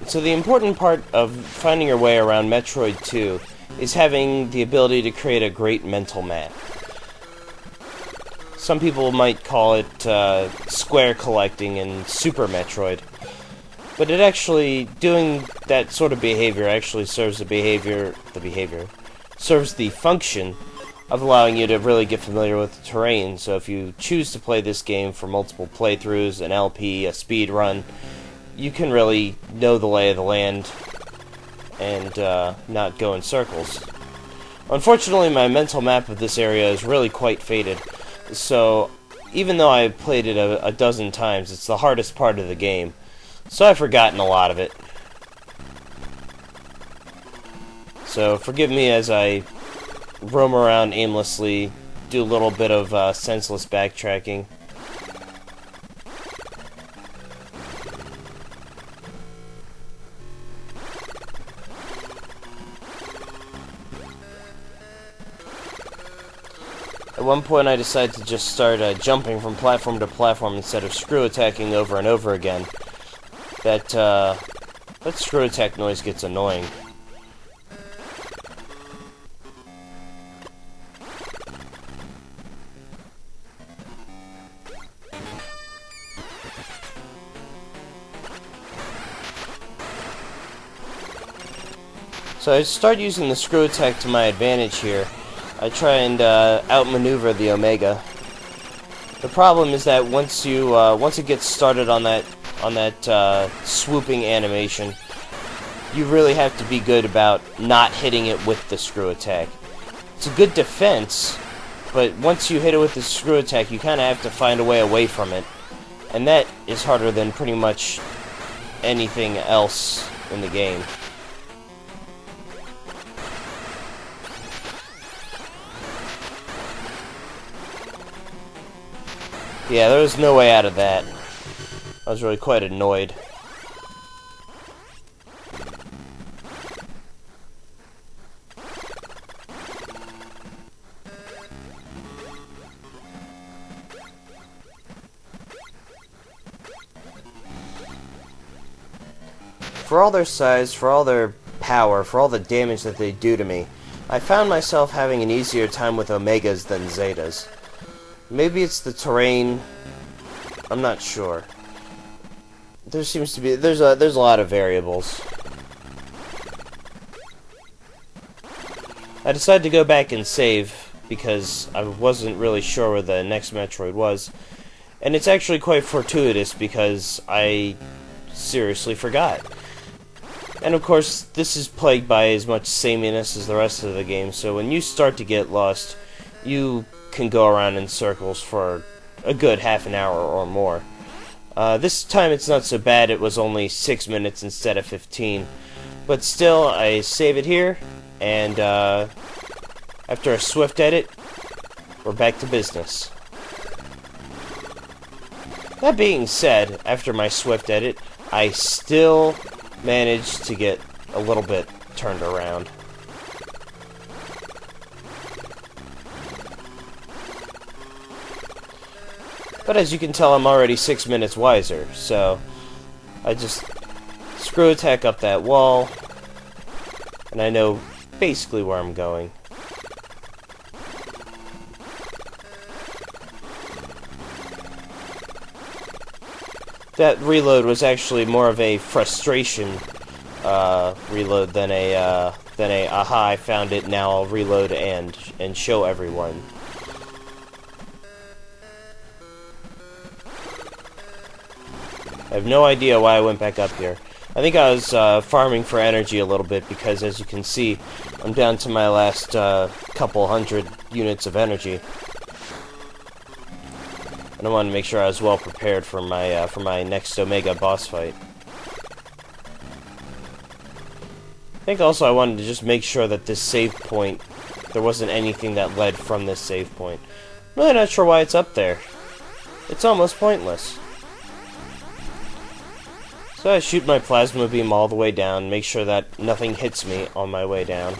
So the important part of finding your way around Metroid 2 is having the ability to create a great mental map. Some people might call it square collecting in Super Metroid, but it actually, doing that sort of behavior actually serves serves the function of allowing you to really get familiar with the terrain. So if you choose to play this game for multiple playthroughs, an LP, a speed run, you can really know the lay of the land and not go in circles. Unfortunately, my mental map of this area is really quite faded, so even though I've played it a dozen times, it's the hardest part of the game, so I've forgotten a lot of it. So forgive me as I roam around aimlessly, do a little bit of senseless backtracking. At one point I decided to just start jumping from platform to platform instead of screw attacking over and over again. That screw attack noise gets annoying. So I start using the screw attack to my advantage here. I try and outmaneuver the Omega. The problem is that once it gets started on that swooping animation, you really have to be good about not hitting it with the screw attack. It's a good defense, but once you hit it with the screw attack, you kind of have to find a way away from it, and that is harder than pretty much anything else in the game. Yeah, there was no way out of that. I was really quite annoyed. For all their size, for all their power, for all the damage that they do to me, I found myself having an easier time with Omegas than Zetas. Maybe it's the terrain. I'm not sure. There seems to be there's a lot of variables. I decided to go back and save because I wasn't really sure where the next Metroid was, and it's actually quite fortuitous because I seriously forgot. And of course, this is plagued by as much sameness as the rest of the game, so when you start to get lost, you can go around in circles for a good half an hour or more. This time it's not so bad, it was only 6 minutes instead of 15. But still, I save it here, and after a swift edit, we're back to business. That being said, after my swift edit, I still managed to get a little bit turned around. But as you can tell, I'm already 6 minutes wiser, so I just screw attack up that wall, and I know basically where I'm going. That reload was actually more of a frustration reload than a aha, I found it, now I'll reload and show everyone. I have no idea why I went back up here. I think I was farming for energy a little bit because, as you can see, I'm down to my last couple hundred units of energy. And I wanted to make sure I was well prepared for my next Omega boss fight. I think also I wanted to just make sure that this save point, there wasn't anything that led from this save point. I'm really not sure why it's up there. It's almost pointless. So I shoot my plasma beam all the way down, make sure that nothing hits me on my way down.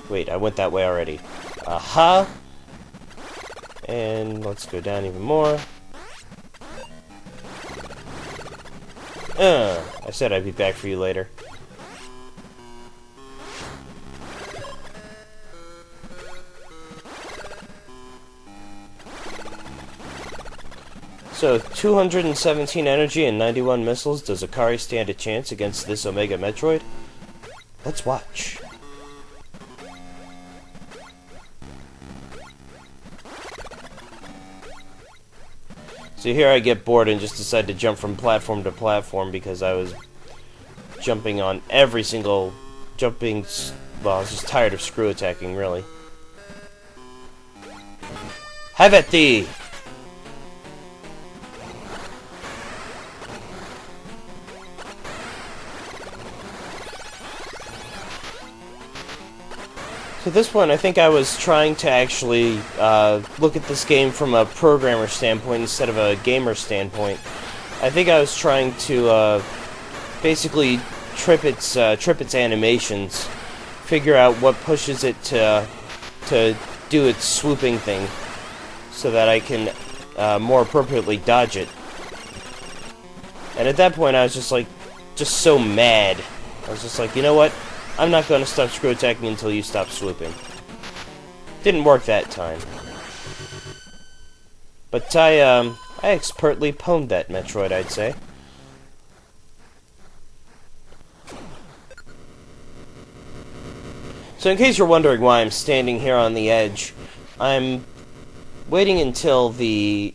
Wait, I went that way already. Aha! And let's go down even more. I said I'd be back for you later. So, 217 energy and 91 missiles. Does Akari stand a chance against this Omega Metroid? Let's watch. So here I get bored and just decide to jump from platform to platform because I was jumping on every single... well, I was just tired of screw attacking, really. Have at thee! So at this point, I think I was trying to actually look at this game from a programmer standpoint instead of a gamer standpoint. I think I was trying to basically trip its animations, figure out what pushes it to do its swooping thing, so that I can more appropriately dodge it. And at that point, I was just so mad. I was just like, you know what? I'm not going to stop screw attacking until you stop swooping. Didn't work that time. But I expertly pwned that Metroid, I'd say. So in case you're wondering why I'm standing here on the edge, I'm waiting until the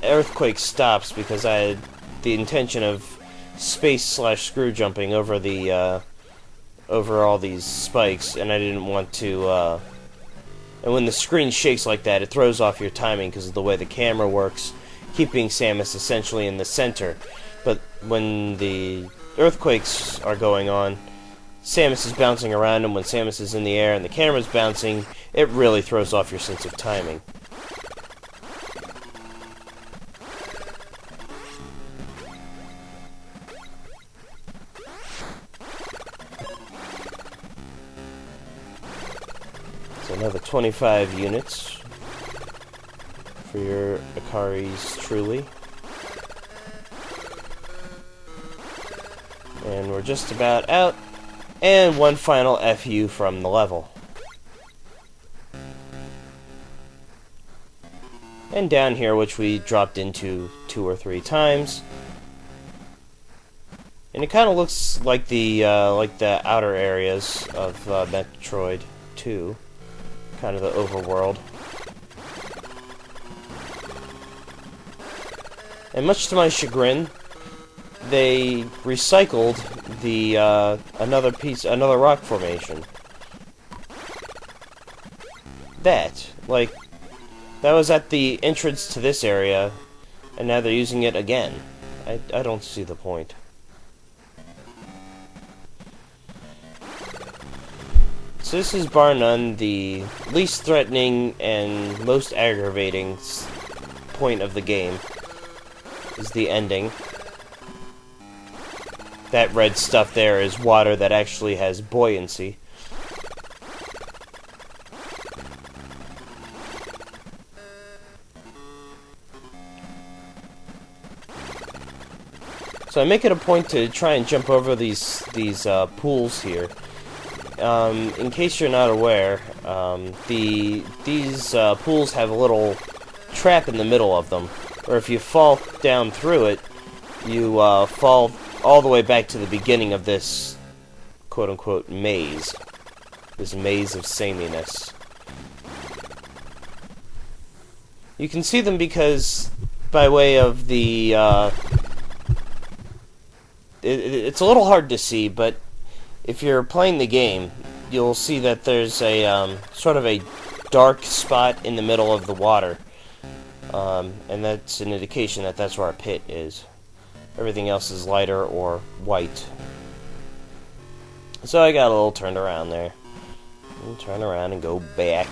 earthquake stops because I had the intention of space/screw jumping over the over all these spikes, and I didn't want to, and when the screen shakes like that, it throws off your timing because of the way the camera works, keeping Samus essentially in the center. But when the earthquakes are going on, Samus is bouncing around, and when Samus is in the air and the camera's bouncing, it really throws off your sense of timing. So another 25 units for your Akaris truly. And we're just about out. And one final FU from the level. And down here, which we dropped into 2 or 3 times. And it kind of looks like the outer areas of Metroid 2. Kind of the overworld. And much to my chagrin, they recycled the another rock formation. That was at the entrance to this area, and now they're using it again. I don't see the point. So this is bar none the least threatening and most aggravating point of the game. Is the ending. That red stuff there is water that actually has buoyancy. So I make it a point to try and jump over these pools here. In case you're not aware, these pools have a little trap in the middle of them, or if you fall down through it, you fall all the way back to the beginning of this quote-unquote maze. This maze of sameness. You can see them because, by way of the, it's a little hard to see, but if you're playing the game, you'll see that there's a, sort of a dark spot in the middle of the water. And that's an indication that that's where our pit is. Everything else is lighter or white. So I got a little turned around there. Turn around and go back.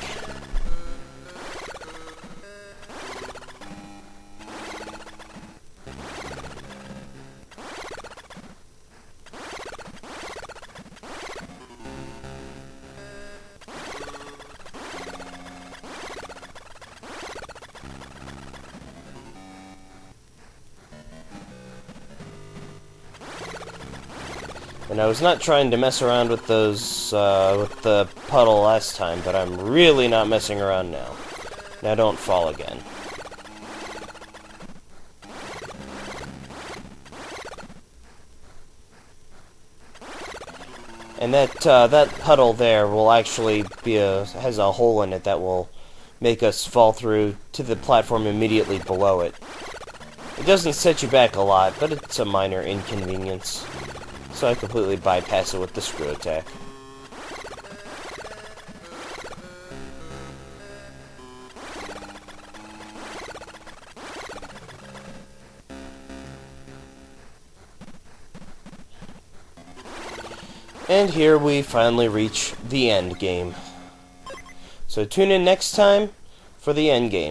And I was not trying to mess around with those, with the puddle last time, but I'm really not messing around now. Now don't fall again. And that puddle there will actually be has a hole in it that will make us fall through to the platform immediately below it. It doesn't set you back a lot, but it's a minor inconvenience. So I completely bypass it with the screw attack. And here we finally reach the end game. So tune in next time for the end game.